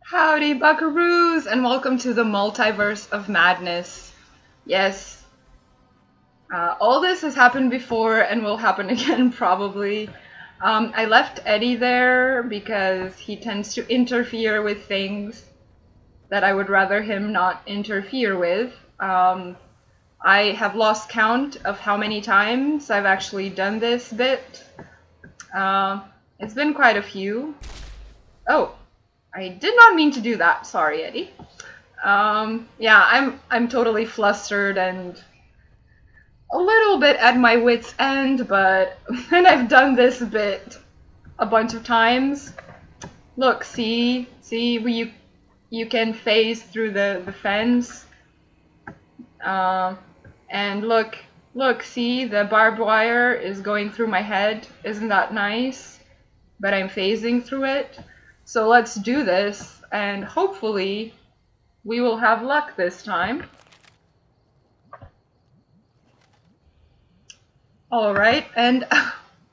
Howdy, buckaroos, and welcome to the Multiverse of Madness. Yes, all this has happened before and will happen again probably. I left Eddie there because he tends to interfere with things that I would rather him not interfere with. I have lost count of how many times I've actually done this bit. It's been quite a few. Oh, I did not mean to do that. Sorry, Eddie. Yeah, I'm totally flustered and a little bit at my wit's end, but and I've done this bit a bunch of times. Look, see, you can phase through the fence. And look, see, the barbed wire is going through my head. Isn't that nice? But I'm phasing through it. So let's do this, and hopefully we will have luck this time. Alright, and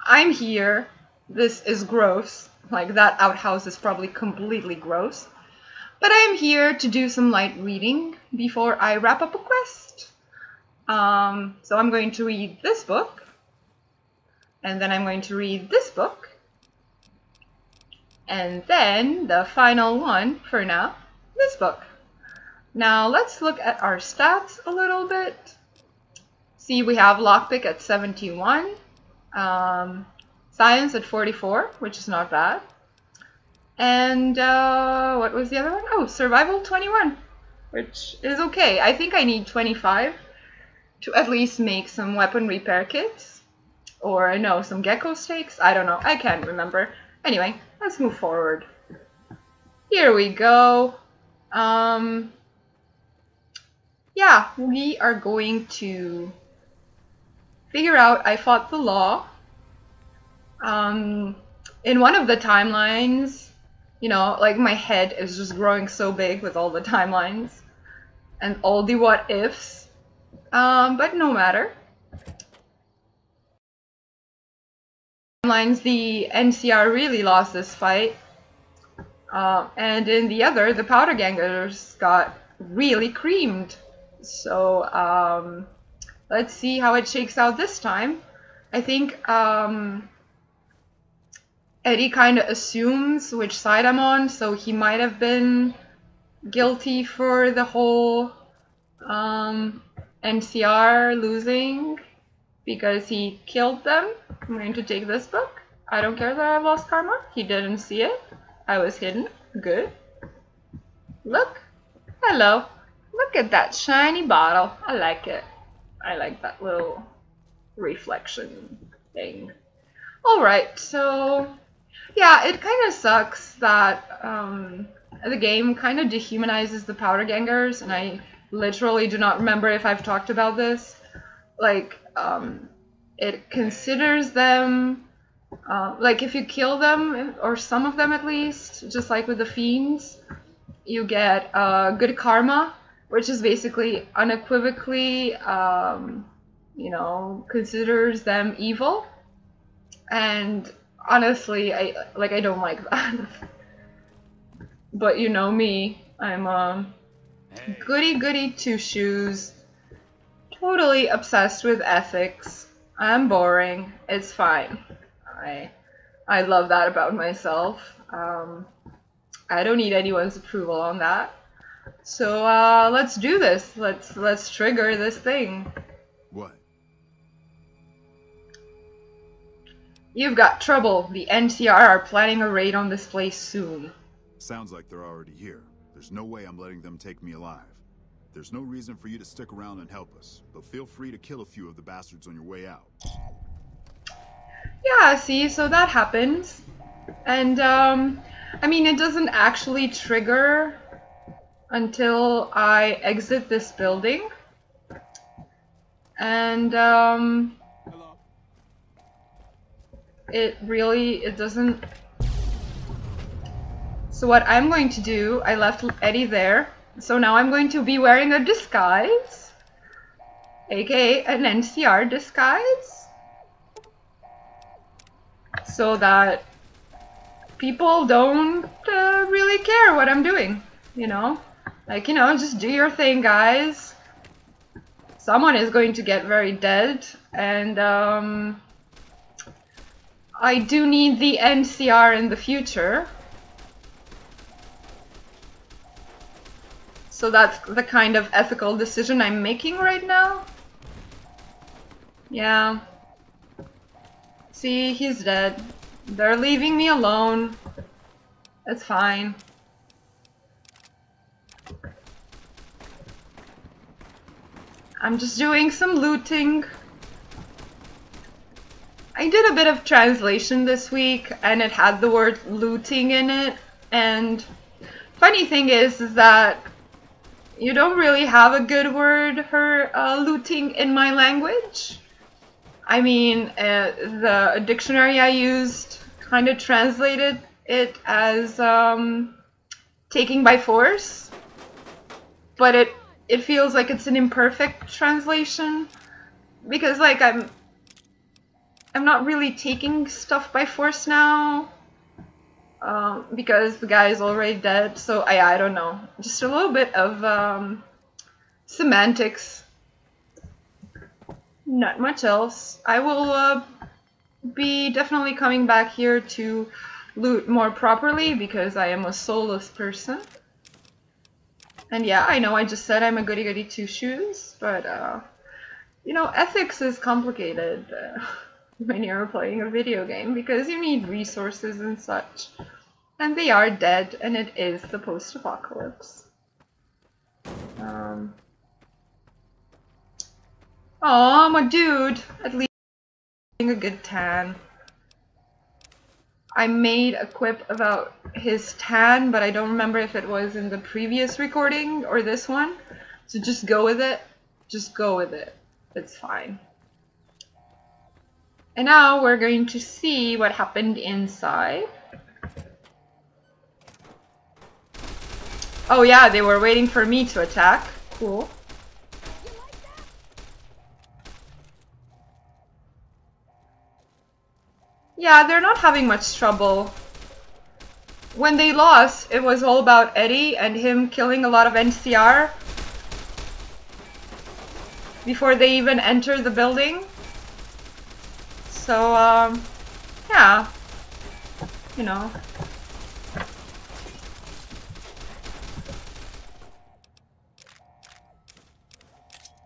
I'm here. This is gross. Like, that outhouse is probably completely gross. But I'm here to do some light reading before I wrap up a quest. So I'm going to read this book, and then I'm going to read this book, and then the final one for now, this book. Now let's look at our stats a little bit. See, we have lockpick at 71, science at 44, which is not bad. And what was the other one? Oh, survival 21, which is okay. I think I need 25 to at least make some weapon repair kits. Or no, some gecko steaks. I don't know. I can't remember. Anyway, let's move forward. Here we go. Yeah, we are going to figure out I fought the law. In one of the timelines, you know, like my head is just growing so big with all the timelines and all the what ifs. But no matter. Timelines, the NCR really lost this fight. And in the other, the powder gangers got really creamed. So let's see how it shakes out this time. I think Eddie kind of assumes which side I'm on, so he might have been guilty for the whole NCR losing because he killed them. I'm going to take this book. I don't care that I've lost karma. He didn't see it. I was hidden. Good. Look. Hello. Look at that shiny bottle. I like it. I like that little reflection thing. Alright, so yeah, it kind of sucks that the game kind of dehumanizes the powder gangers, and I literally do not remember if I've talked about this. Like, it considers them, like if you kill them, or some of them at least, just like with the fiends, you get good karma, which is basically unequivocally, you know, considers them evil. And honestly, I don't like that. But you know me, I'm goody two-shoes, totally obsessed with ethics. I'm boring. It's fine. I love that about myself. I don't need anyone's approval on that. So let's do this. Let's trigger this thing. What? You've got trouble. The NCR are planning a raid on this place soon. Sounds like they're already here. There's no way I'm letting them take me alive. There's no reason for you to stick around and help us, but feel free to kill a few of the bastards on your way out. Yeah, see, so that happens. And, I mean, it doesn't actually trigger until I exit this building. And, it doesn't. So what I'm going to do, I left Eddie there, so now I'm going to be wearing a disguise, aka an NCR disguise, so that people don't really care what I'm doing, you know? Like, you know, just do your thing, guys. Someone is going to get very dead, and I do need the NCR in the future. So that's the kind of ethical decision I'm making right now. Yeah. See, he's dead. They're leaving me alone. It's fine. I'm just doing some looting. I did a bit of translation this week, and it had the word looting in it. And funny thing is that you don't really have a good word for looting in my language. I mean, the dictionary I used kind of translated it as taking by force, but it feels like it's an imperfect translation, because like I'm not really taking stuff by force now, because the guy is already dead. So I don't know, just a little bit of semantics. Not much else. I will be definitely coming back here to loot more properly, because I am a soulless person. And yeah, I know I just said I'm a goody goody two shoes, but you know, ethics is complicated when you're playing a video game, because you need resources and such. And they are dead, and it is the post-apocalypse. Aw, my dude! At least a good tan. I made a quip about his tan, but I don't remember if it was in the previous recording or this one. So just go with it. Just go with it. It's fine. And now we're going to see what happened inside. Oh yeah, they were waiting for me to attack. Cool. Yeah, they're not having much trouble. When they lost, it was all about Eddie and him killing a lot of NCR before they even enter the building. So, yeah, you know.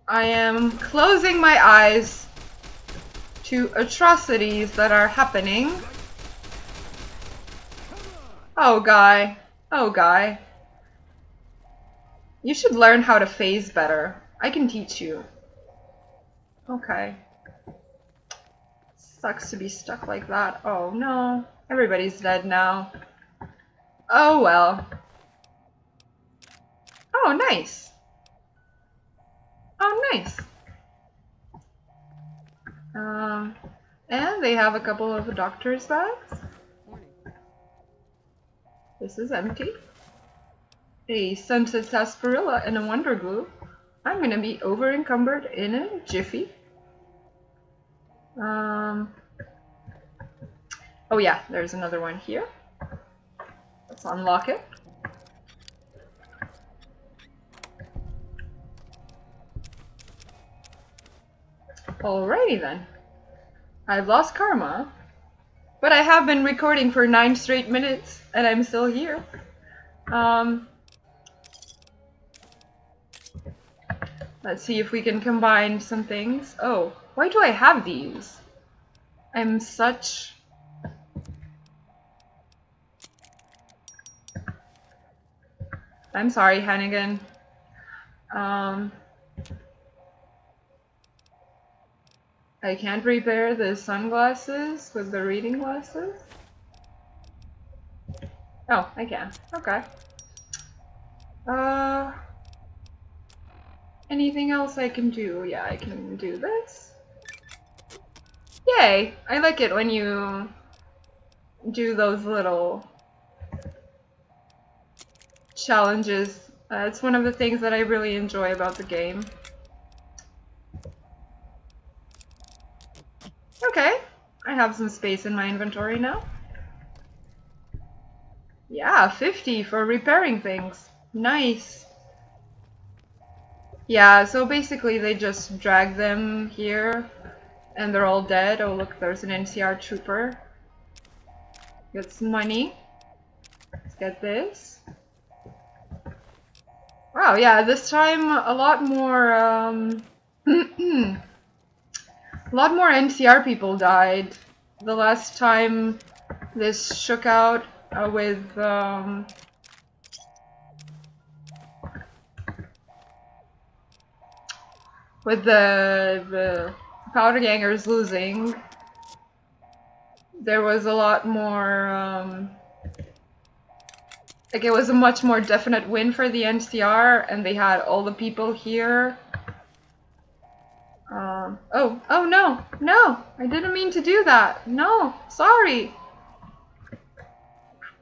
I am closing my eyes to atrocities that are happening. Oh, guy. Oh, guy. You should learn how to phase better. I can teach you. Okay. Sucks to be stuck like that. Oh, no. Everybody's dead now. Oh, well. Oh, nice. Oh, nice. And they have a couple of doctor's bags. This is empty. A scented sarsaparilla and a wonder glue. I'm gonna be over encumbered in a jiffy. Oh yeah, there's another one here. Let's unlock it. Alrighty then. I've lost karma, but I have been recording for 9 straight minutes and I'm still here. Let's see if we can combine some things. Oh, why do I have these? I'm such... I'm sorry, Hannigan. I can't repair the sunglasses with the reading glasses. Oh, I can. Okay. Anything else I can do? Yeah, I can do this. Yay! I like it when you do those little challenges. It's one of the things that I really enjoy about the game. Okay, I have some space in my inventory now. Yeah, 50 for repairing things. Nice. Yeah, so basically they just drag them here and they're all dead. Oh look, there's an NCR trooper. Get some money. Let's get this. Wow, yeah, this time a lot more a lot more NCR people died. The last time this shook out with the powder gangers losing, there was a lot more like it was a much more definite win for the NCR, and they had all the people here. Oh no, no, I didn't mean to do that. No, sorry.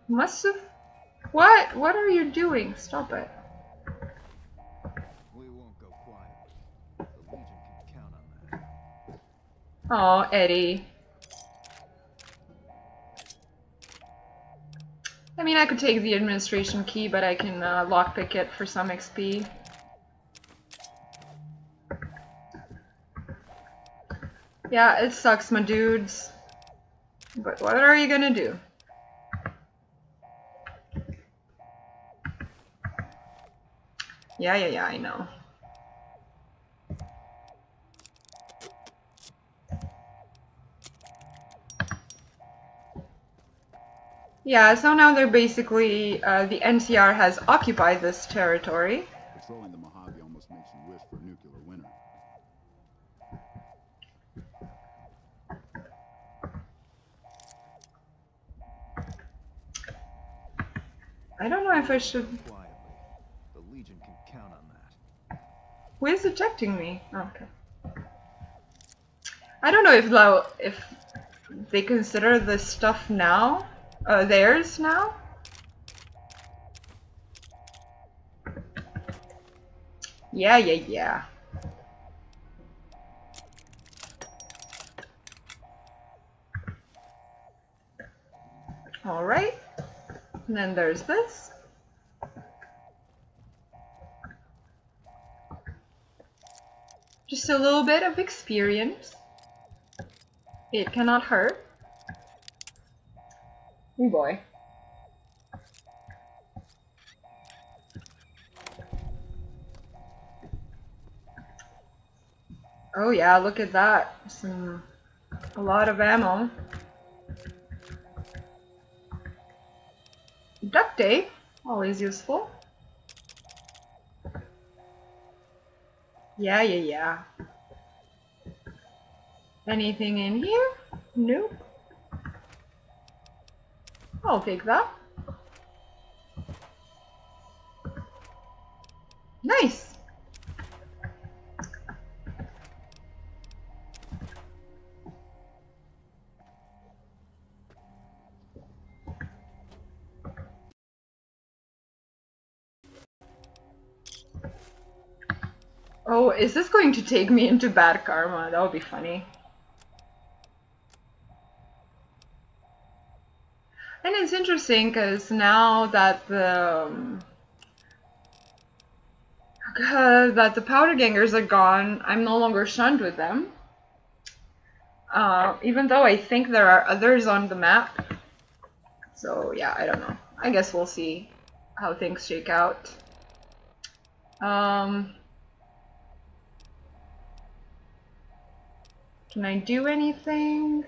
Must have. What are you doing? Stop it. We won't go quietly. The Legion can count on that. Oh, Eddie. I mean, I could take the administration key, but I can lockpick it for some XP. Yeah, it sucks, my dudes. But what are you gonna do? Yeah, I know. Yeah, so now they're basically, the NCR has occupied this territory. Patrolling the Mojave almost makes you wish for a nuclear winter. I don't know if I should... Quietly. The Legion can count on that. Who is ejecting me? Oh, okay. I don't know if they consider this stuff now, theirs now. Yeah. Alright. And then there's this. Just a little bit of experience. It cannot hurt. Oh boy. Oh yeah, look at that. A lot of ammo. Duct tape, always useful. Yeah. Anything in here? Nope. I'll take that. Nice! Oh, is this going to take me into bad karma? That would be funny. And it's interesting because now that the powder gangers are gone, I'm no longer shunned with them. Even though I think there are others on the map. So yeah, I don't know. I guess we'll see how things shake out. Can I do anything?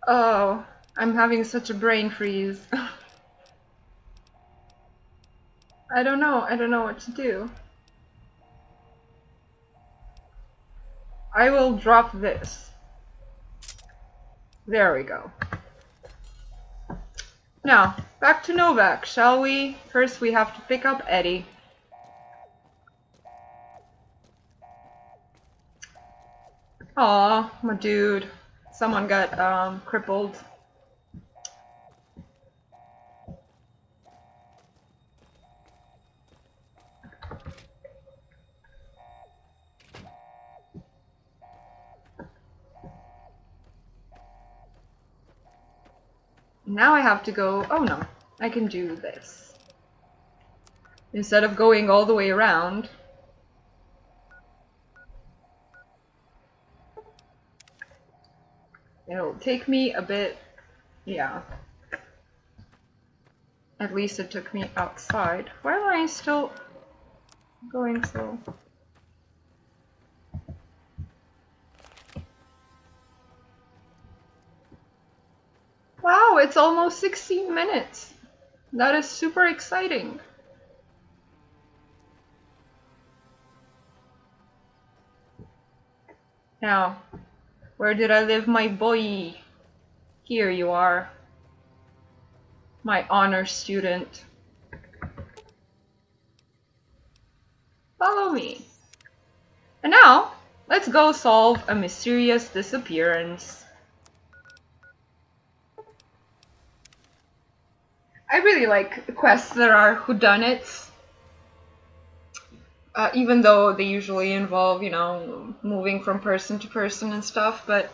Oh, I'm having such a brain freeze. I don't know what to do. I will drop this. There we go. Now, back to Novac, shall we? First we have to pick up Eddie. Aw, my dude. Someone got crippled. Now I have to go... Oh no, I can do this. Instead of going all the way around. It'll take me a bit... Yeah. At least it took me outside. Why am I still going so... Wow, it's almost 16 minutes. That is super exciting. Now, where did I live, my boy? Here you are. My honor student. Follow me. And now, let's go solve a mysterious disappearance. I really like quests that are whodunits. Even though they usually involve, you know, moving from person to person and stuff, but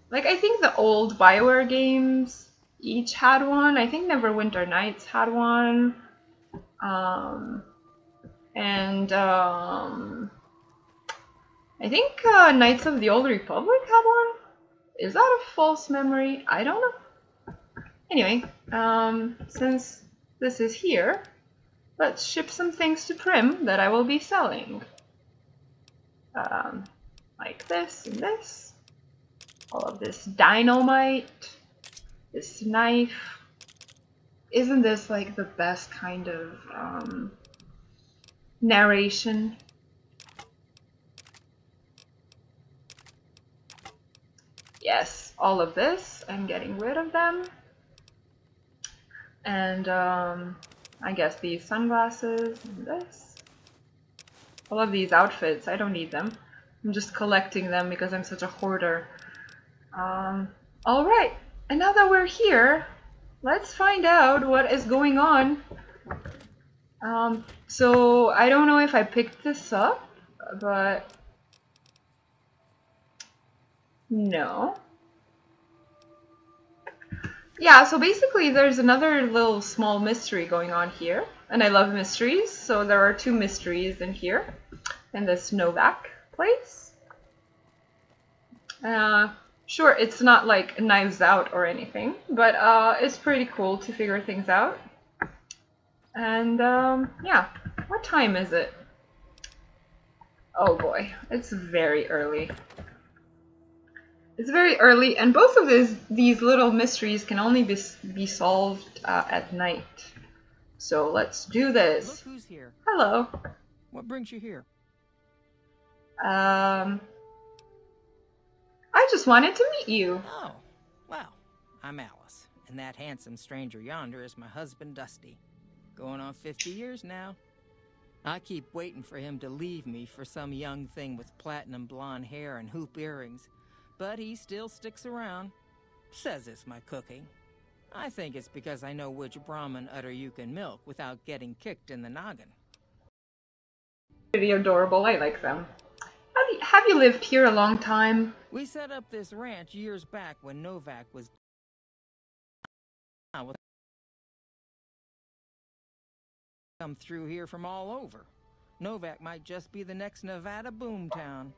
like I think the old BioWare games each had one. I think Neverwinter Nights had one. I think Knights of the Old Republic had one. Is that a false memory? I don't know. Anyway, since this is here, let's ship some things to Prim that I will be selling. Like this and this. All of this dynamite. This knife. Isn't this like the best kind of narration? Yes, all of this. I'm getting rid of them. And I guess these sunglasses and this. All of these outfits, I don't need them. I'm just collecting them because I'm such a hoarder. Alright, and now that we're here, let's find out what is going on. So I don't know if I picked this up, but no. Yeah, so basically there's another little small mystery going on here, and I love mysteries, so there are 2 mysteries in here, in this Novac place. Sure, it's not like Knives Out or anything, but it's pretty cool to figure things out. And yeah, what time is it? Oh boy, it's very early. It's very early, and both of these little mysteries can only be solved at night. So let's do this. Look who's here. Hello. What brings you here? I just wanted to meet you. Oh, well, I'm Alice, and that handsome stranger yonder is my husband Dusty. Going on 50 years now. I keep waiting for him to leave me for some young thing with platinum blonde hair and hoop earrings. But he still sticks around. Says it's my cooking. I think it's because I know which Brahmin udder you can milk without getting kicked in the noggin. Pretty adorable, I like them. Have you lived here a long time? We set up this ranch years back when Novac was... come through here from all over. Novac might just be the next Nevada boomtown.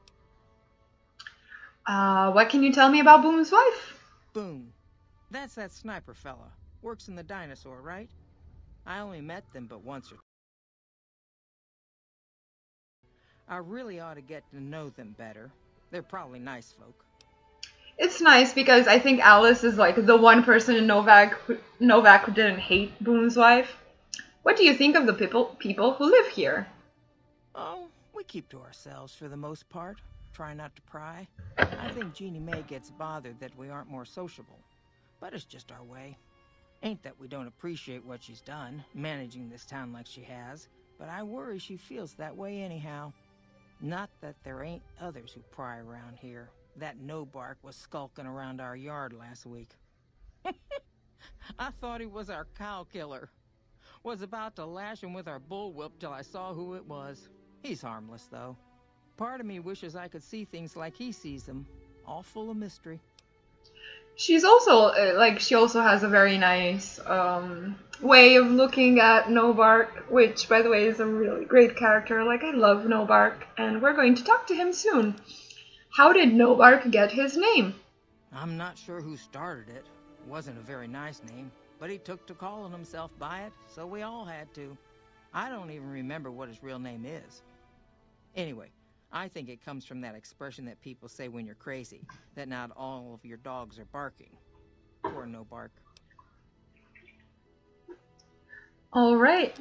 What can you tell me about Boom's wife? Boom. That's that sniper fella. Works in the dinosaur, right? I only met them but once or... I really ought to get to know them better. They're probably nice folk. It's nice because I think Alice is like the one person in Novac who didn't hate Boom's wife. What do you think of the people who live here? Oh, we keep to ourselves for the most part. Try not to pry. I think Jeannie Mae gets bothered that we aren't more sociable. But it's just our way. Ain't that we don't appreciate what she's done, managing this town like she has, but I worry she feels that way anyhow. Not that there ain't others who pry around here. That no-bark was skulking around our yard last week. I thought he was our cow killer. Was about to lash him with our bullwhip till I saw who it was. He's harmless, though. Part of me wishes I could see things like he sees them, all full of mystery. She's also, like, she also has a very nice way of looking at Novac, which, by the way, is a really great character. Like, I love Novac, and we're going to talk to him soon. How did Novac get his name? I'm not sure who started it. Wasn't a very nice name, but he took to calling himself by it, so we all had to. I don't even remember what his real name is. Anyway, I think it comes from that expression that people say when you're crazy, that not all of your dogs are barking. Poor no bark. All right.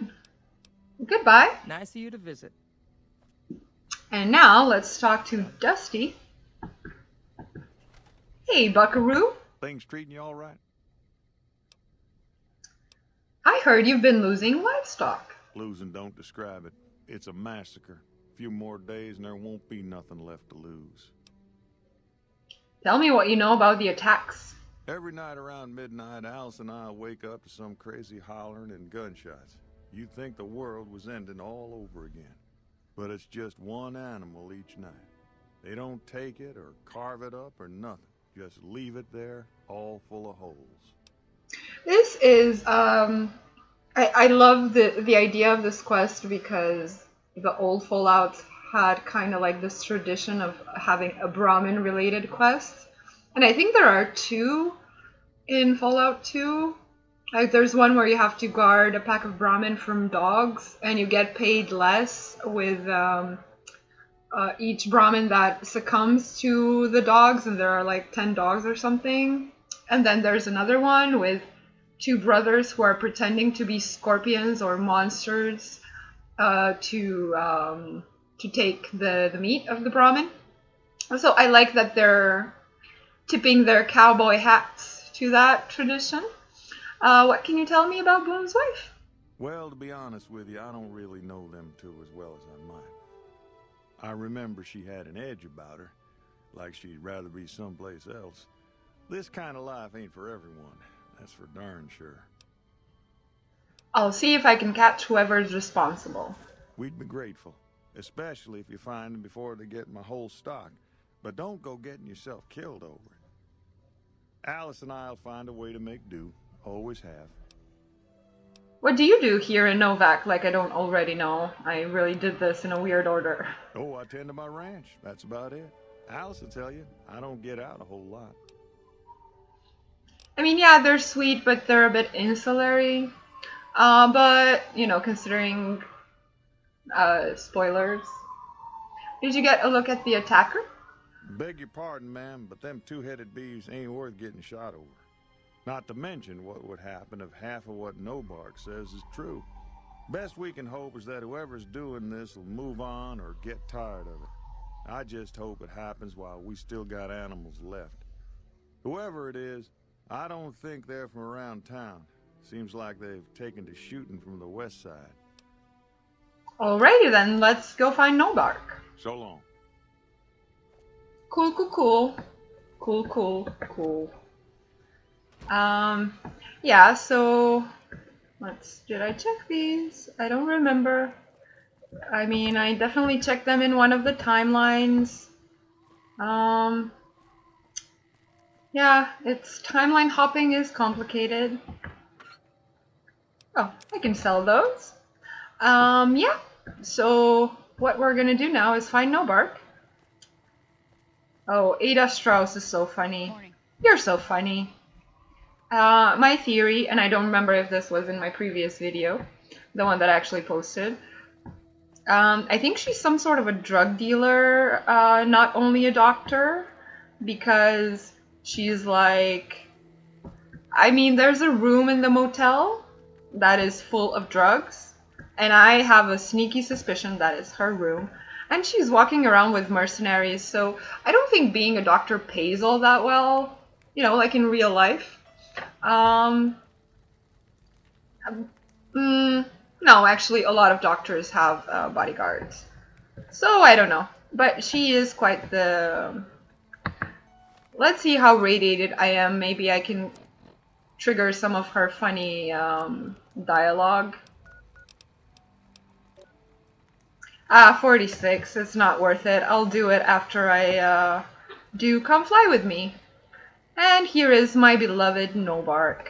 Goodbye. Nice of you to visit. And now let's talk to Dusty. Hey, Buckaroo. Things treating you all right? I heard you've been losing livestock. Losing don't describe it. It's a massacre. A few more days and there won't be nothing left to lose. Tell me what you know about the attacks. Every night around midnight, Alice and I wake up to some crazy hollering and gunshots. You'd think the world was ending all over again. But it's just one animal each night. They don't take it or carve it up or nothing. Just leave it there, all full of holes. This is, I love the idea of this quest because the old Fallouts had kind of like this tradition of having a Brahmin-related quest. And I think there are two in Fallout 2. Like, there's one where you have to guard a pack of Brahmin from dogs, and you get paid less with each Brahmin that succumbs to the dogs, and there are like 10 dogs or something. And then there's another one with two brothers who are pretending to be scorpions or monsters to take the meat of the Brahmin. So I like that they're tipping their cowboy hats to that tradition. What can you tell me about Bloom's wife? Well, to be honest with you, I don't really know them two as well as I might. I remember she had an edge about her, like she'd rather be someplace else. This kind of life ain't for everyone, that's for darn sure. I'll see if I can catch whoever's responsible. We'd be grateful, especially if you find them before they get my whole stock. But don't go getting yourself killed over it. Alice and I'll find a way to make do. Always have. What do you do here in Novac, like I don't already know? I really did this in a weird order. Oh, I tend to my ranch. That's about it. Alice will tell you, I don't get out a whole lot. I mean, yeah, they're sweet, but they're a bit insulary. But, you know, considering spoilers. Did you get a look at the attacker? Beg your pardon, ma'am, but them two-headed beeves ain't worth getting shot over. Not to mention what would happen if half of what Novac says is true. Best we can hope is that whoever's doing this will move on or get tired of it. I just hope it happens while we still got animals left. Whoever it is, I don't think they're from around town. Seems like they've taken to shooting from the west side. Alrighty then, let's go find Novac. So long. Cool, cool, cool. Cool, cool, cool. Yeah, so did I check these? I don't remember. I mean, I definitely checked them in one of the timelines. Yeah, timeline hopping is complicated. Oh, I can sell those. Yeah, so what we're gonna do now is find Novac. Oh, Ada Strauss is so funny. Morning. You're so funny. My theory, and I don't remember if this was in my previous video, the one that I actually posted. I think she's some sort of a drug dealer, not only a doctor, because she's like, I mean, there's a room in the motel that is full of drugs, and I have a sneaky suspicion that is her room, and she's walking around with mercenaries, so I don't think being a doctor pays all that well, you know, like in real life. No, actually, a lot of doctors have bodyguards. So, I don't know. But she is quite the... Let's see how radiated I am. Maybe I can trigger some of her funny dialogue. 46. It's not worth it. I'll do it after I do Come Fly With Me. And here is my beloved Novac.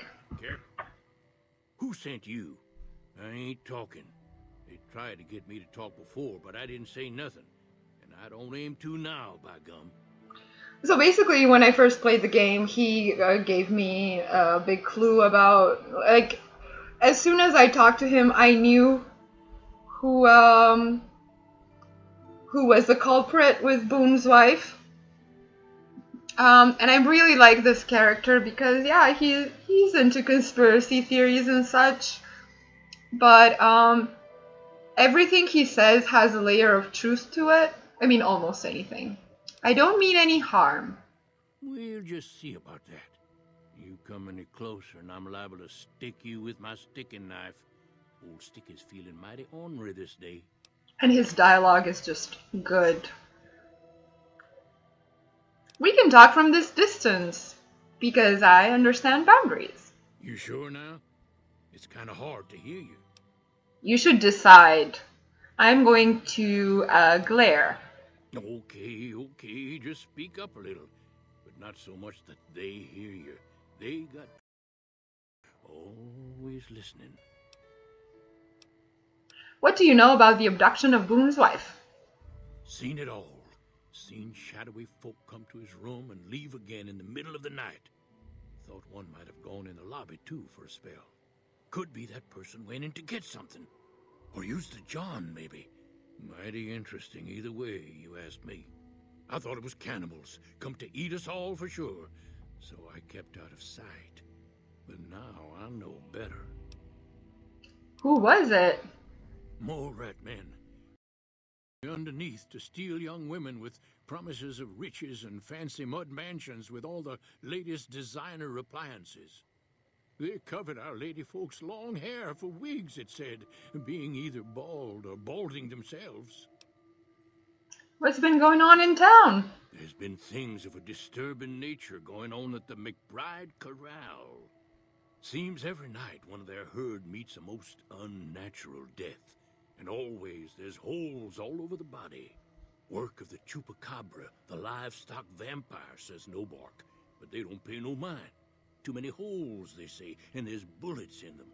Who sent you? I ain't talking. They tried to get me to talk before, but I didn't say nothing. And I don't aim to now, by gum. So basically, when I first played the game, he gave me a big clue about, like, as soon as I talked to him, I knew who was the culprit with Boone's wife. And I really like this character because, yeah, he's into conspiracy theories and such. But everything he says has a layer of truth to it. I mean, almost anything. I don't mean any harm. We'll just see about that. You come any closer and I'm liable to stick you with my sticking knife. Old Stick is feeling mighty ornery this day. And his dialogue is just good. We can talk from this distance, because I understand boundaries. You sure now? It's kind of hard to hear you. You should decide. I'm going to glare. Okay, just speak up a little. But not so much that they hear you. They got always listening. What do you know about the abduction of Boone's wife? Seen it all. Seen shadowy folk come to his room and leave again in the middle of the night. Thought one might have gone in the lobby too for a spell. Could be that person went in to get something. Or used the John, maybe. Mighty interesting either way, you asked me. I thought it was cannibals, come to eat us all for sure. So I kept out of sight. But now I know better. Who was it? More rat men. Underneath to steal young women with promises of riches and fancy mud mansions with all the latest designer appliances. They covered our lady folks' long hair for wigs, it said, being either bald or balding themselves. What's been going on in town? There's been things of a disturbing nature going on at the McBride Corral. Seems every night one of their herd meets a most unnatural death. And always there's holes all over the body. Work of the chupacabra, the livestock vampire, says Novac. But they don't pay no mind. Too many holes, they say, and there's bullets in them.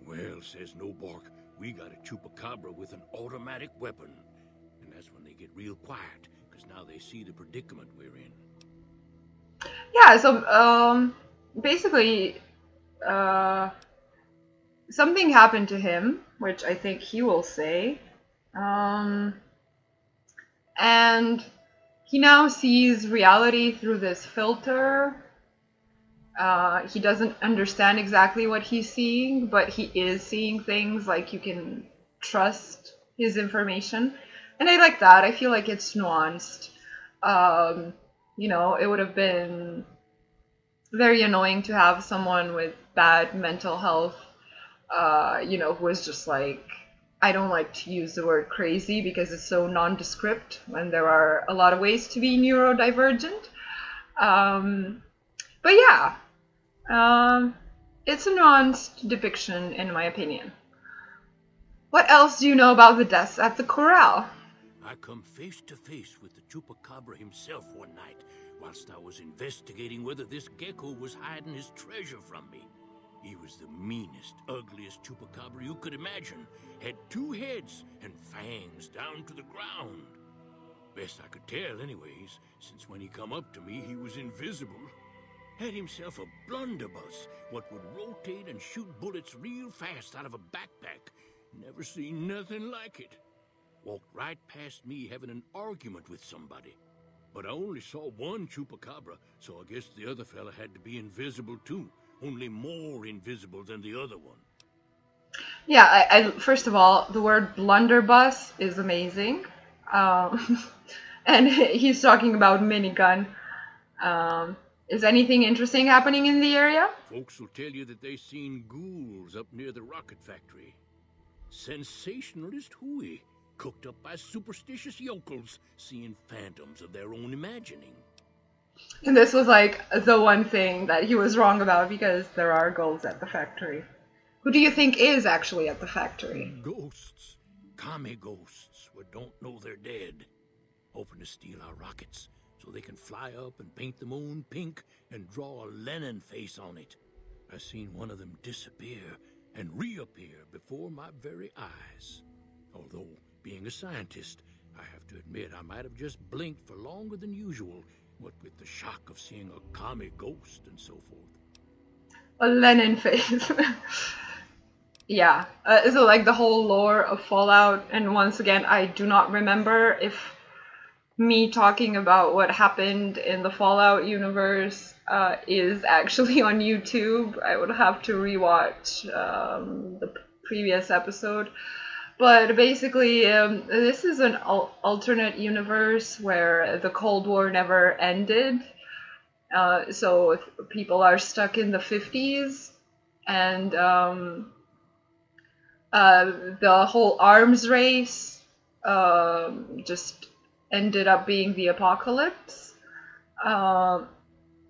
Well, says Novac, we got a chupacabra with an automatic weapon. And that's when they get real quiet, because now they see the predicament we're in. Yeah, so, basically, something happened to him, which I think he will say. And he now sees reality through this filter. He doesn't understand exactly what he's seeing, but he is seeing things, like you can trust his information. And I like that. I feel like it's nuanced. You know, it would have been very annoying to have someone with bad mental health, you know, who was just like, I don't like to use the word crazy because it's so nondescript when there are a lot of ways to be neurodivergent. But yeah, it's a nuanced depiction in my opinion. What else do you know about the deaths at the corral? I come face to face with the chupacabra himself one night whilst I was investigating whether this gecko was hiding his treasure from me. He was the meanest, ugliest chupacabra you could imagine. Had 2 heads and fangs down to the ground. Best I could tell anyways, since when he come up to me he was invisible. Had himself a blunderbuss, what would rotate and shoot bullets real fast out of a backpack. Never seen nothing like it. Walked right past me having an argument with somebody. But I only saw one chupacabra, so I guess the other fella had to be invisible too. Only more invisible than the other one. Yeah, I first of all, the word blunderbuss is amazing. And he's talking about minigun. Is anything interesting happening in the area? Folks will tell you that they seen ghouls up near the rocket factory. Sensationalist hooey, cooked up by superstitious yokels, seeing phantoms of their own imagining. And this was like the one thing that he was wrong about because there are ghouls at the factory. Who do you think is actually at the factory? Ghosts. Kami ghosts who don't know they're dead. Hoping to steal our rockets. so they can fly up and paint the moon pink and draw a Lenin face on it. I seen one of them disappear and reappear before my very eyes. Although, being a scientist, I have to admit I might have just blinked for longer than usual, what with the shock of seeing a commie ghost and so forth. A Lenin face. Yeah, so like the whole lore of Fallout, and once again, I do not remember if me talking about what happened in the Fallout universe is actually on YouTube. I would have to rewatch the previous episode. But basically, this is an alternate universe where the Cold War never ended. So people are stuck in the 50s, and the whole arms race just ended up being the apocalypse. And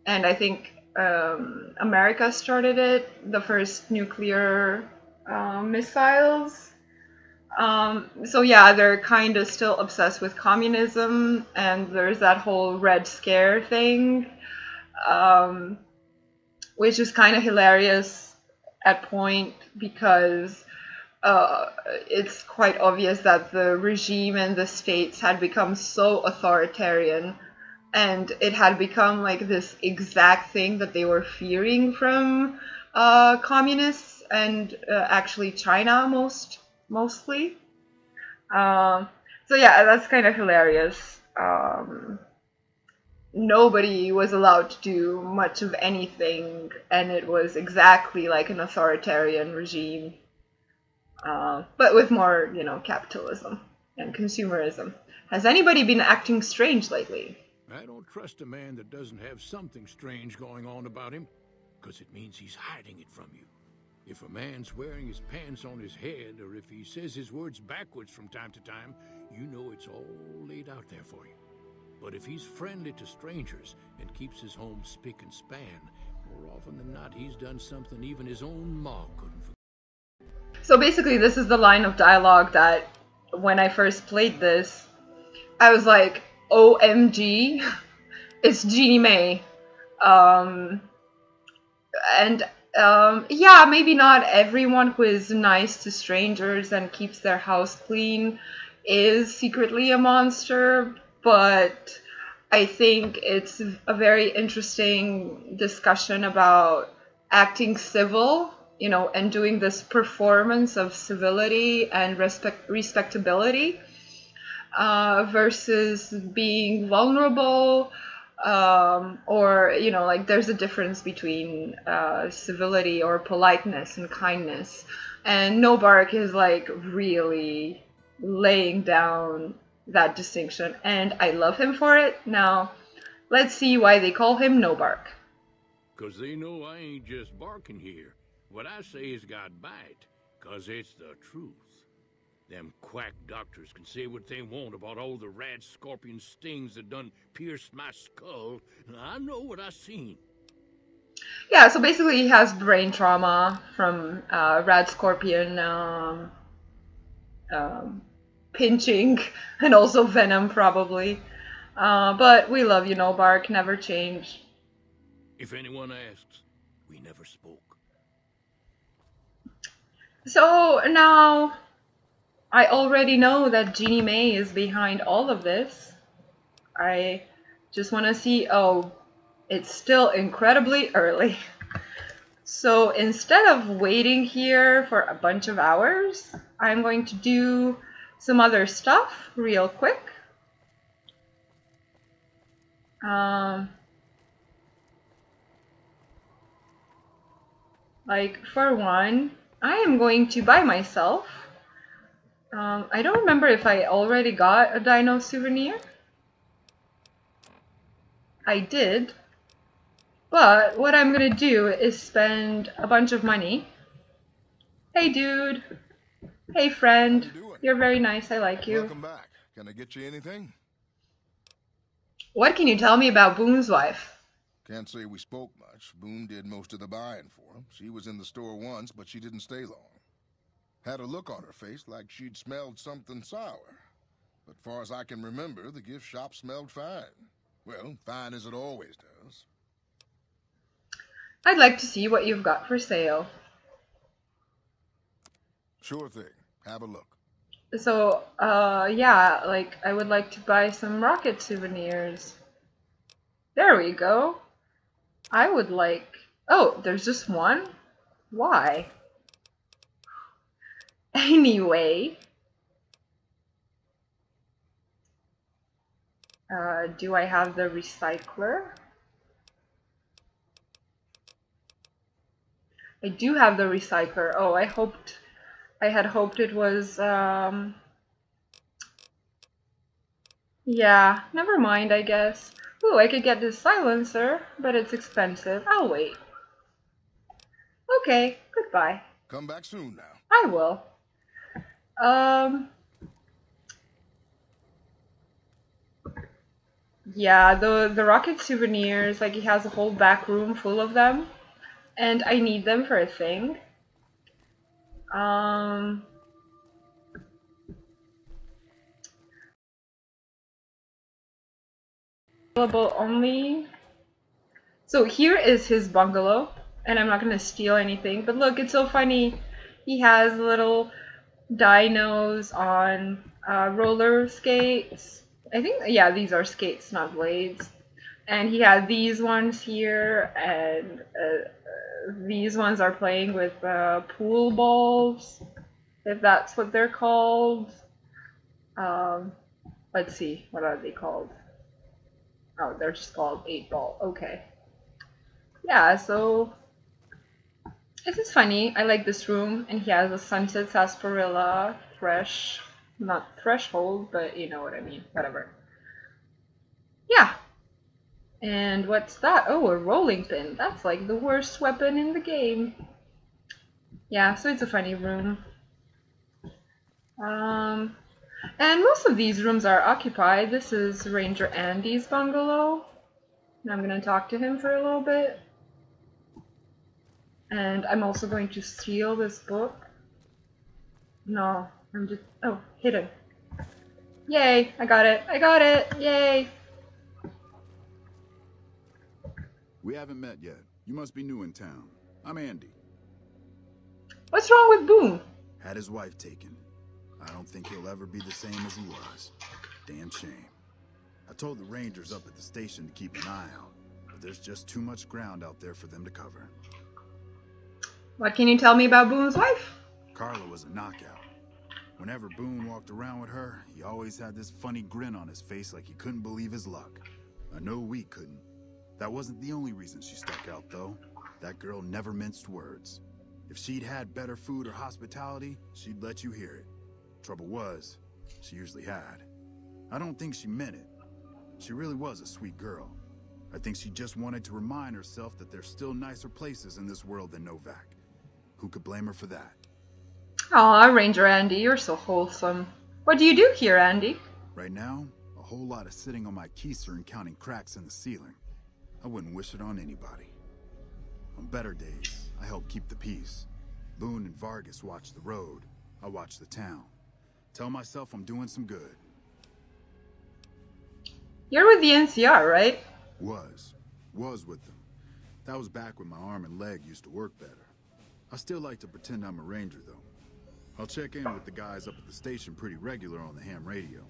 I think America started it, the first nuclear missiles. So yeah, they're kind of still obsessed with communism, and there's that whole Red Scare thing, which is kind of hilarious at point because it's quite obvious that the regime and the states had become so authoritarian, and it had become like this exact thing that they were fearing from communists and actually China mostly. So yeah, that's kind of hilarious. Nobody was allowed to do much of anything, and it was exactly like an authoritarian regime. But with more, capitalism and consumerism. Has anybody been acting strange lately? I don't trust a man that doesn't have something strange going on about him, because it means he's hiding it from you. If a man's wearing his pants on his head, or if he says his words backwards from time to time, you know it's all laid out there for you. But if he's friendly to strangers and keeps his home spick and span, more often than not, he's done something even his own ma couldn't forget. So basically, this is the line of dialogue that when I first played this, I was like, OMG, it's Jeannie May. Yeah, maybe not everyone who is nice to strangers and keeps their house clean is secretly a monster, but I think it's a very interesting discussion about acting civil, and doing this performance of civility and respectability versus being vulnerable, or, like there's a difference between civility or politeness and kindness. And Nobark is like really laying down that distinction, and I love him for it. Now, let's see why they call him Nobark. 'Cause they know I ain't just barking here. What I say has got bite, 'cause it's the truth. Them quack doctors can say what they want about all the rad scorpion stings that done pierced my skull. I know what I seen. Yeah, so basically he has brain trauma from rad scorpion pinching, and also venom probably. But we love you, Nobark, never change. If anyone asks, we never spoke. So now I already know that Jeannie May is behind all of this. I just want to see, it's still incredibly early. So instead of waiting here for a bunch of hours, I'm going to do some other stuff real quick. Like, for one, I am going to buy myself. I don't remember if I already got a dino souvenir. I did. But what I'm gonna do is spend a bunch of money. Hey, dude. Hey, friend. How you doing? You're very nice. I like you. Welcome back. Can I get you anything? What can you tell me about Boone's wife? Can't say we spoke much. Boone did most of the buying for him. She was in the store once, but she didn't stay long. Had a look on her face like she'd smelled something sour. But far as I can remember, the gift shop smelled fine. Well, fine as it always does. I'd like to see what you've got for sale. Sure thing. Have a look. So, yeah, like, I would like to buy some rocket souvenirs. There we go. I would like... Oh, there's just one? Why? Anyway. Do I have the recycler? I do have the recycler. Oh, I had hoped it was, yeah, never mind, I guess. Ooh, I could get this silencer, but it's expensive. I'll wait. Okay, goodbye. Come back soon now. I will. Yeah, the rocket souvenirs, like he has a whole back room full of them, and I need them for a thing. Available only. So here is his bungalow, and I'm not gonna steal anything, but look, it's so funny. He has little dinos on roller skates. I think, yeah, these are skates, not blades. And he had these ones here, and these ones are playing with pool balls, if that's what they're called. Let's see, what are they called? Oh, they're just called 8-ball. Okay. Yeah, so this is funny. I like this room, and he has a sunset sarsaparilla not threshold, but you know what I mean. Whatever. Yeah. And what's that? Oh, a rolling pin. That's like the worst weapon in the game. Yeah, so it's a funny room. And most of these rooms are occupied. This is Ranger Andy's bungalow. And I'm gonna talk to him for a little bit. And I'm also going to steal this book. No, I'm just... Oh, hidden. Yay, I got it. I got it. Yay. We haven't met yet. You must be new in town. I'm Andy. What's wrong with Boone? Had his wife taken. I don't think he'll ever be the same as he was. Damn shame. I told the Rangers up at the station to keep an eye out, but there's just too much ground out there for them to cover. What can you tell me about Boone's wife? Carla was a knockout. Whenever Boone walked around with her, he always had this funny grin on his face like he couldn't believe his luck. I know we couldn't. That wasn't the only reason she stuck out, though. That girl never minced words. If she'd had better food or hospitality, she'd let you hear it. Trouble was, she usually had. I don't think she meant it. She really was a sweet girl. I think she just wanted to remind herself that there's still nicer places in this world than Novac. Who could blame her for that? Aw, Ranger Andy, you're so wholesome. What do you do here, Andy? Right now, a whole lot of sitting on my keister and counting cracks in the ceiling. I wouldn't wish it on anybody. On better days, I help keep the peace. Boone and Vargas watch the road. I watch the town. Tell myself I'm doing some good. You're with the NCR, right? Was with them. That was back when my arm and leg used to work better. I still like to pretend I'm a ranger, though. I'll check in with the guys up at the station pretty regular on the ham radio.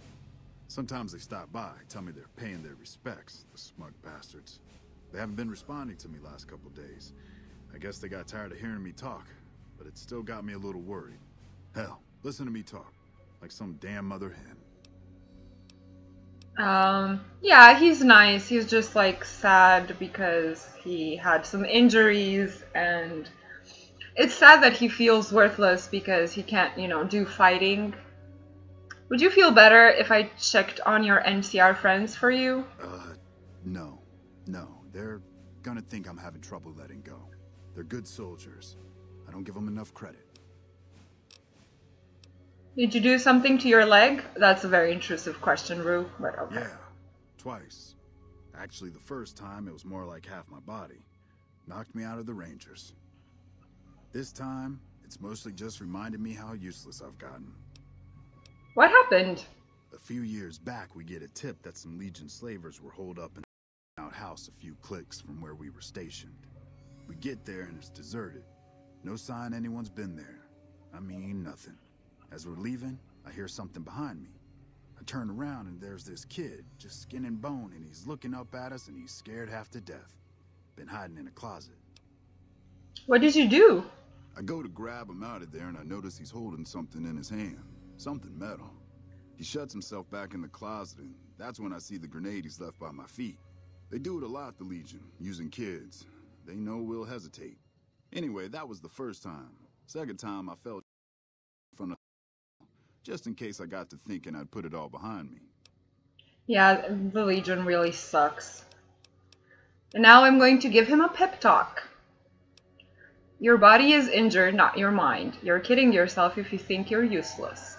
Sometimes they stop by, tell me they're paying their respects, the smug bastards. They haven't been responding to me last couple days. I guess they got tired of hearing me talk, but it still got me a little worried. Hell, listen to me talk, like some damn mother hen. Yeah, he's nice. He's just like sad because he had some injuries, and it's sad that he feels worthless because he can't, do fighting. Would you feel better if I checked on your NCR friends for you? No. They're gonna think I'm having trouble letting go. They're good soldiers. I don't give them enough credit. Did you do something to your leg? That's a very intrusive question, Rue, but okay. Yeah, twice. Actually, the first time it was more like half my body. Knocked me out of the Rangers. This time, it's mostly just reminded me how useless I've gotten. What happened? A few years back, we get a tip that some Legion slavers were holed up in an outhouse a few clicks from where we were stationed. We get there and it's deserted. No sign anyone's been there. I mean, nothing. As we're leaving, I hear something behind me. I turn around and there's this kid, just skin and bone, and he's looking up at us and he's scared half to death. Been hiding in a closet. What did you do? I go to grab him out of there and I notice he's holding something in his hand. Something metal. He shuts himself back in the closet and that's when I see the grenade he's left by my feet. They do it a lot, the Legion, using kids. They know we'll hesitate. Anyway, that was the first time. Second time I felt from the just in case I got to thinking I'd put it all behind me. Yeah, the Legion really sucks. And now I'm going to give him a pep talk. Your body is injured, not your mind. You're kidding yourself if you think you're useless.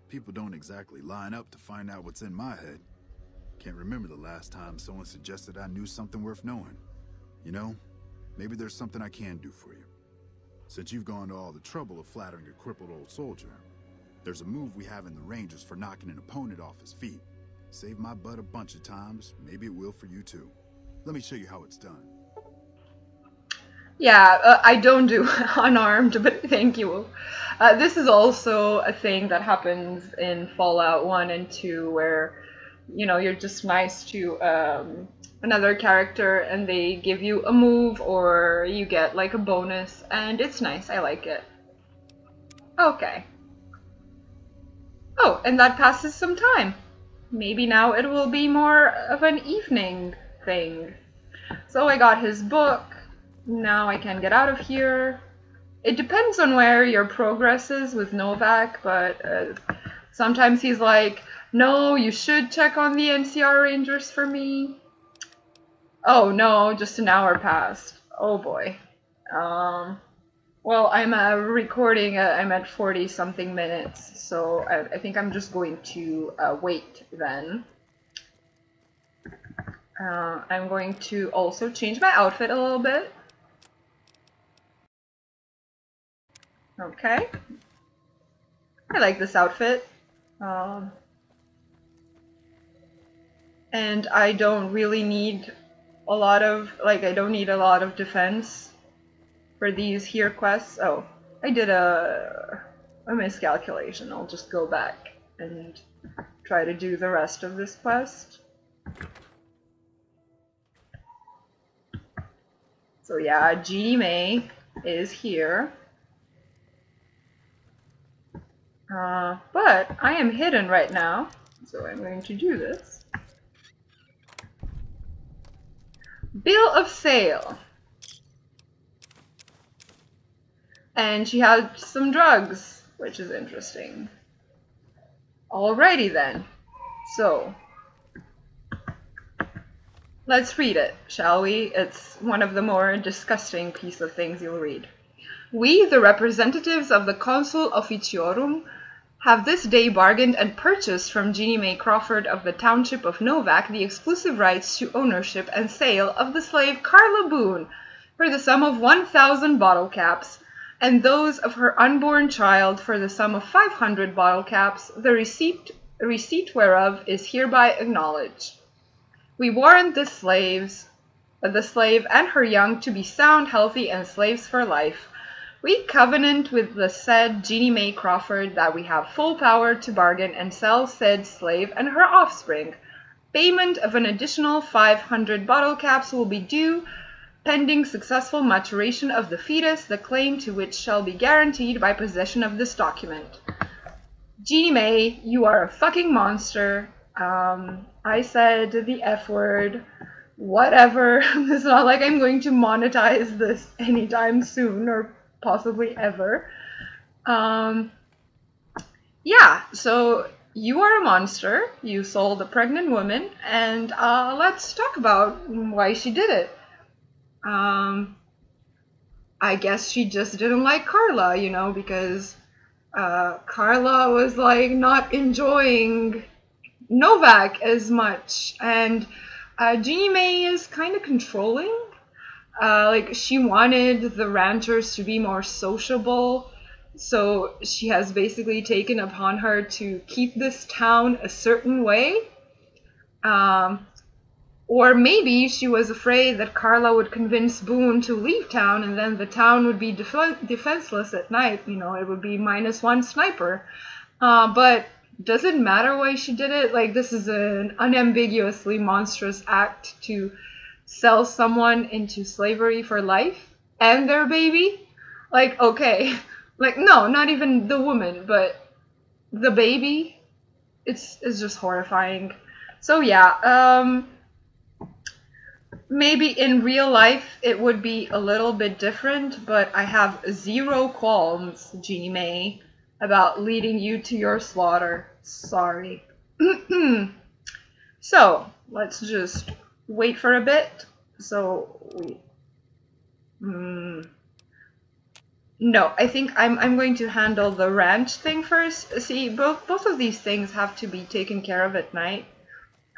People don't exactly line up to find out what's in my head. Can't remember the last time someone suggested I knew something worth knowing. You know, maybe there's something I can do for you. Since you've gone to all the trouble of flattering a crippled old soldier, there's a move we have in the Rangers for knocking an opponent off his feet. Saved my butt a bunch of times, maybe it will for you too. Let me show you how it's done. Yeah, I don't do unarmed, but thank you. This is also a thing that happens in Fallout 1 and 2 where, you know, you're just nice to another character and they give you a move or you get like a bonus and it's nice. I like it. Okay. Oh, and that passes some time. Maybe now it will be more of an evening thing. So I got his book. Now I can get out of here. It depends on where your progress is with Novac, but sometimes he's like, no, you should check on the NCR Rangers for me. Oh no, just an hour passed. Oh boy. Well, I'm recording, I'm at 40 something minutes, so I think I'm just going to wait then. I'm going to also change my outfit a little bit. Okay. I like this outfit. And I don't really need a lot of, I don't need a lot of defense for these here quests. Oh, I did a miscalculation. I'll just go back and try to do the rest of this quest. So yeah, Jeannie May is here. But I am hidden right now, so I'm going to do this. Bill of sale. And she had some drugs, which is interesting. Alrighty then. So, let's read it, shall we? It's one of the more disgusting piece of things you'll read. We, the representatives of the Consul Officiorum, have this day bargained and purchased from Jeannie May Crawford of the township of Novac the exclusive rights to ownership and sale of the slave Carla Boone for the sum of 1,000 bottle caps, and those of her unborn child for the sum of 500 bottle caps, the receipt whereof is hereby acknowledged. We warrant the slave and her young to be sound, healthy, and slaves for life. We covenant with the said Jeannie May Crawford that we have full power to bargain and sell said slave and her offspring. Payment of an additional 500 bottle caps will be due, pending successful maturation of the fetus, the claim to which shall be guaranteed by possession of this document. Jeannie May, you are a fucking monster. I said the F word. Whatever. It's not like I'm going to monetize this anytime soon or possibly ever. Yeah, so you are a monster. You sold a pregnant woman, and let's talk about why she did it. I guess she just didn't like Carla, you know, because Carla was like not enjoying Novac as much, and Jeannie May is kind of controlling. Like, she wanted the ranchers to be more sociable, So she has basically taken upon her to keep this town a certain way. Or maybe she was afraid that Carla would convince Boone to leave town, and then the town would be defenseless at night. You know, it would be -1 sniper. But does it matter why she did it? Like, this is an unambiguously monstrous act to sell someone into slavery for life and their baby. Like, okay. Like, no, not even the woman, but the baby. It's just horrifying. So yeah, maybe in real life it would be a little bit different, but I have zero qualms, Jeannie May, about leading you to your slaughter. Sorry. So, let's just wait for a bit. So, no, I think I'm going to handle the ranch thing first. See, both of these things have to be taken care of at night.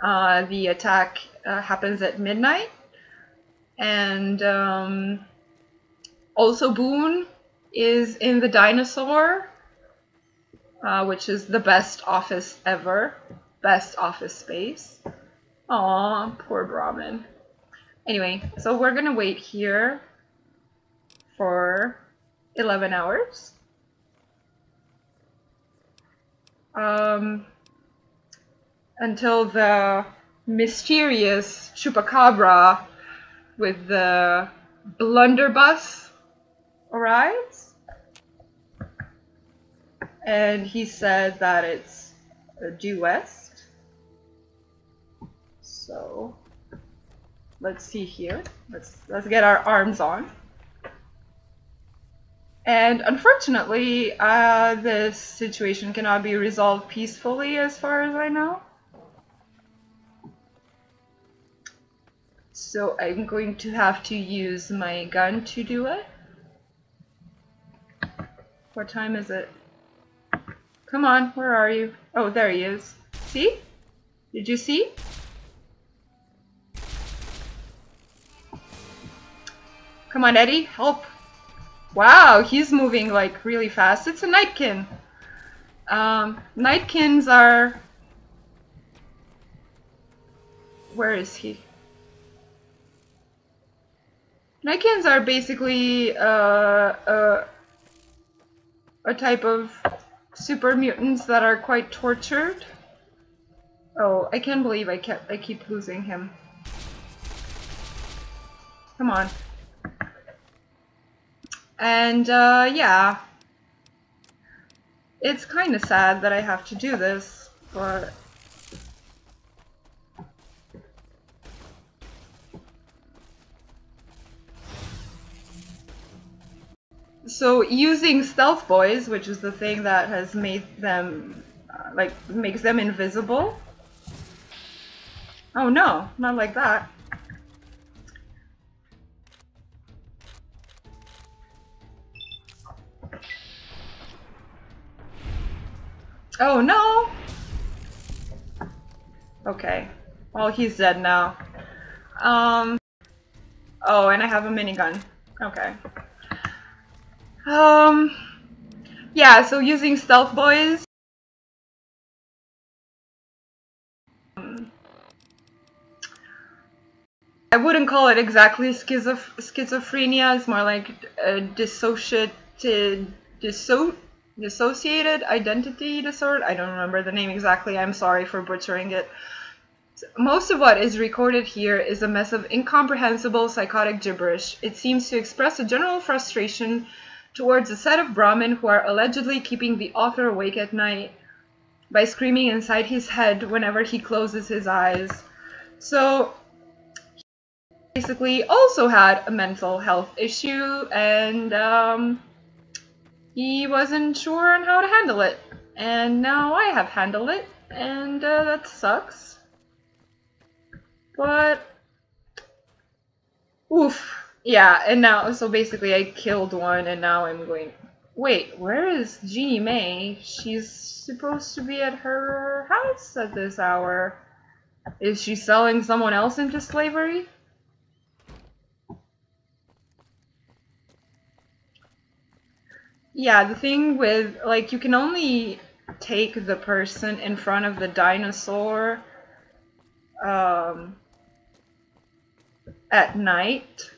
The attack happens at midnight, and also Boone is in the dinosaur, which is the best office ever, best office space. Aw, poor Brahmin. Anyway, so we're gonna wait here for 11 hours. Until the mysterious chupacabra with the blunderbuss arrives. And he said that it's due west. So let's see here. Let's get our arms on. And unfortunately, this situation cannot be resolved peacefully as far as I know. So I'm going to have to use my gun to do it. What time is it? Come on, where are you? Oh, there he is. See? Did you see? Come on, Eddie, help. Wow, he's moving like really fast. It's a Nightkin. Nightkins are... Where is he? Nightkins are basically a type of super mutants that are quite tortured. Oh, I can't believe I keep losing him. Come on. And yeah, it's kind of sad that I have to do this, but so using stealth boys, which is the thing that has made them makes them invisible. Oh no, not like that. Oh no! Okay. Well, he's dead now. Oh, and I have a minigun. Okay. Yeah, so using stealth boys. I wouldn't call it exactly schizophrenia. It's more like a dissociated identity disorder. I don't remember the name exactly. I'm sorry for butchering it. Most of what is recorded here is a mess of incomprehensible psychotic gibberish. It seems to express a general frustration towards a set of Brahmin who are allegedly keeping the author awake at night by screaming inside his head whenever he closes his eyes. So he basically also had a mental health issue, and he wasn't sure on how to handle it. And now I have handled it, and that sucks. But oof. Yeah, and now, so basically I killed one, and now I'm going... Wait, where is Jeannie May? She's supposed to be at her house at this hour. Is she selling someone else into slavery? Yeah, the thing with, like, you can only take the person in front of the dinosaur at night.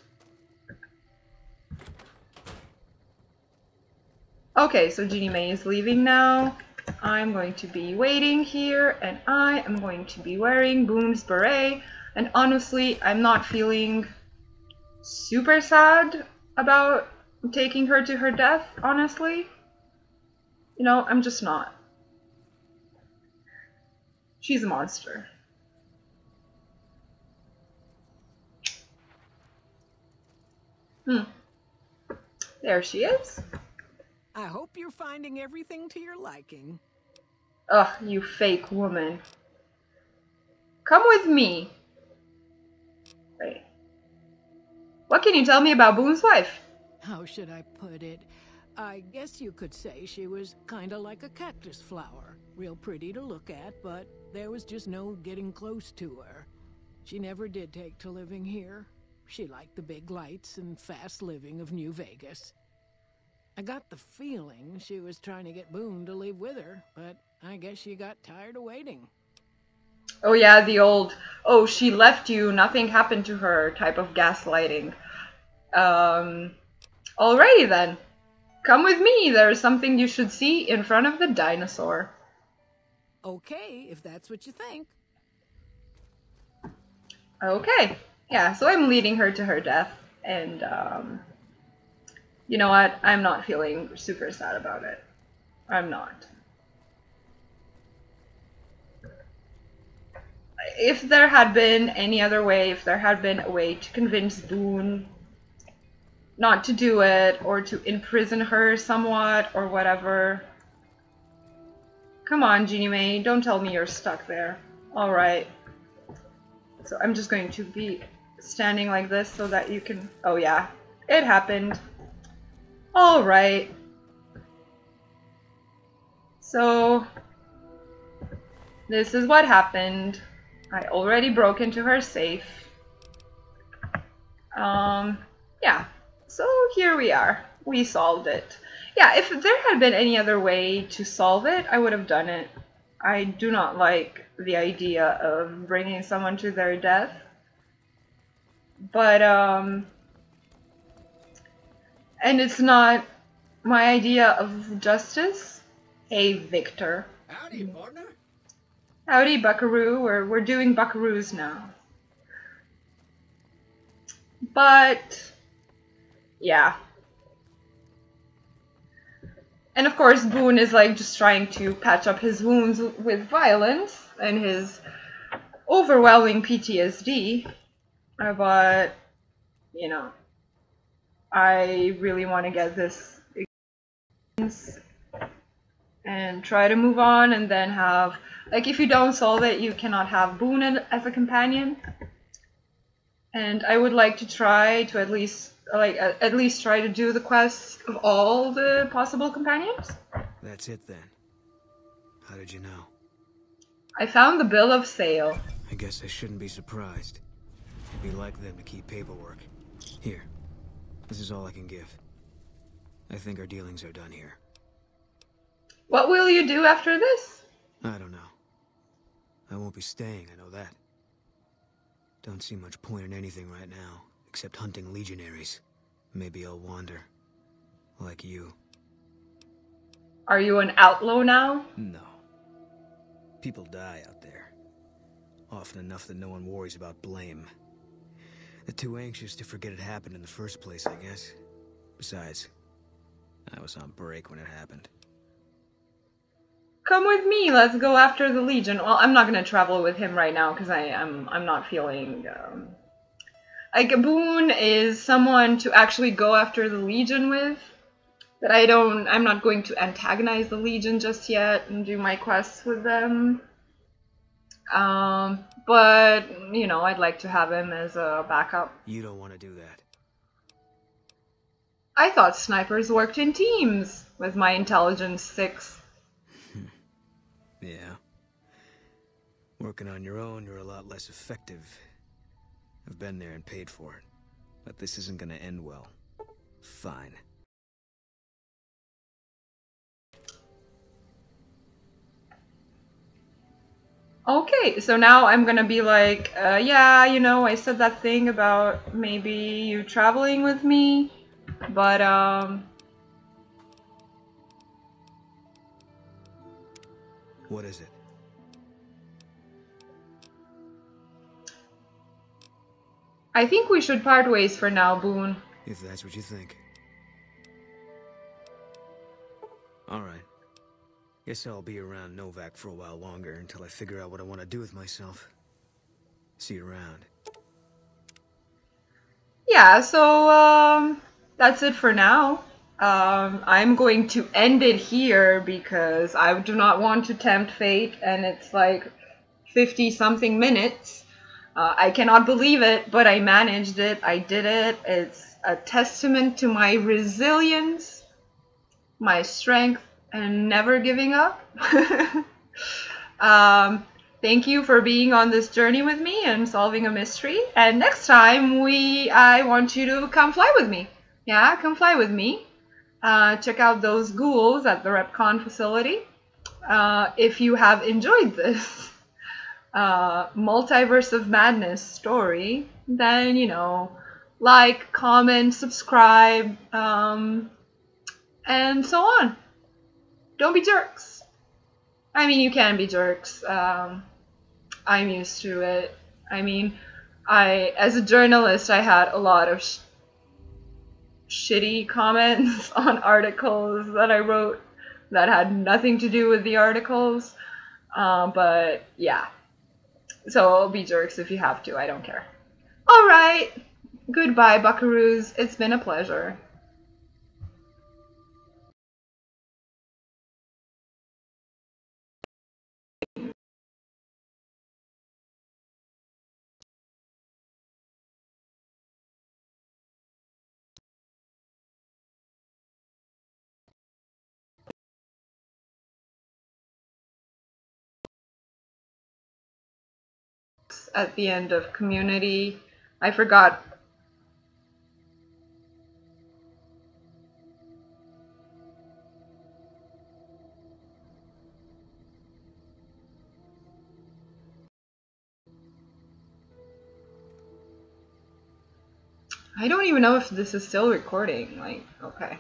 Okay, so Jeannie May is leaving now. I'm going to be waiting here, and I am going to be wearing Boom's beret. And honestly, I'm not feeling super sad about taking her to her death, honestly. You know, I'm just not. She's a monster. There she is. I hope you're finding everything to your liking. Ugh, you fake woman. Come with me. Wait. What can you tell me about Boone's wife? How should I put it? I guess you could say she was kinda like a cactus flower. Real pretty to look at, but there was just no getting close to her. She never did take to living here. She liked the big lights and fast living of New Vegas. I got the feeling she was trying to get Boone to leave with her, but I guess she got tired of waiting. Oh yeah, the old, oh, she left you, nothing happened to her type of gaslighting. Alrighty then. Come with me, there's something you should see in front of the dinosaur. Okay, if that's what you think. Okay, yeah, so I'm leading her to her death, and you know what, I'm not feeling super sad about it. I'm not. If there had been any other way, if there had been a way to convince Boone not to do it, or to imprison her somewhat, or whatever. Come on, Jeannie May, don't tell me you're stuck there. Alright. So I'm just going to be standing like this so that you can... Oh yeah, it happened. Alright. So... this is what happened. I already broke into her safe. Yeah. So here we are. We solved it. Yeah, if there had been any other way to solve it, I would have done it. I do not like the idea of bringing someone to their death. But, and it's not my idea of justice. Hey, Victor. Howdy, partner. Howdy, Buckaroo. We're doing Buckaroos now. But... yeah. And of course, Boone is like just trying to patch up his wounds with violence and his overwhelming PTSD. But, you know, I really want to get this experience and try to move on, and then have, like, if you don't solve it, you cannot have Boone as a companion. And I would like to try to at least try to do the quests of all the possible companions. That's it then. How did you know? I found the bill of sale. I guess I shouldn't be surprised. It'd be like them to keep paperwork. Here. This is all I can give. I think our dealings are done here. What will you do after this? I don't know. I won't be staying, I know that. Don't see much point in anything right now, except hunting legionaries. Maybe I'll wander. Like you. Are you an outlaw now? No. People die out there. Often enough that no one worries about blame. They're too anxious to forget it happened in the first place, I guess. Besides, I was on break when it happened. Come with me, let's go after the Legion. Well, I'm not gonna travel with him right now, because I'm not feeling... Like, Boone is someone to actually go after the Legion with. But I'm not going to antagonize the Legion just yet and do my quests with them. But, you know, I'd like to have him as a backup. You don't want to do that. I thought snipers worked in teams with my intelligence 6. Yeah. Working on your own, you're a lot less effective. I've been there and paid for it. But this isn't gonna end well. Fine. Okay, so now I'm gonna be like, yeah, you know, I said that thing about maybe you traveling with me, but, What is it? I think we should part ways for now, Boone. If that's what you think. Alright. Guess I'll be around Novac for a while longer until I figure out what I want to do with myself. See you around. Yeah, so, that's it for now. I'm going to end it here because I do not want to tempt fate, and it's like 50-something minutes. I cannot believe it, but I managed it. I did it. It's a testament to my resilience, my strength, and never giving up. Thank you for being on this journey with me and solving a mystery. And next time, I want you to come fly with me. Yeah, come fly with me. Check out those ghouls at the RepCon facility. If you have enjoyed this Multiverse of Madness story, then, you know, like, comment, subscribe, and so on. Don't be jerks. I mean, you can be jerks. I'm used to it. I mean, as a journalist, I had a lot of shitty comments on articles that I wrote that had nothing to do with the articles. But yeah. So be jerks if you have to. I don't care. Alright. Goodbye, buckaroos. It's been a pleasure. At the end of Community. I forgot. I don't even know if this is still recording. Like, okay.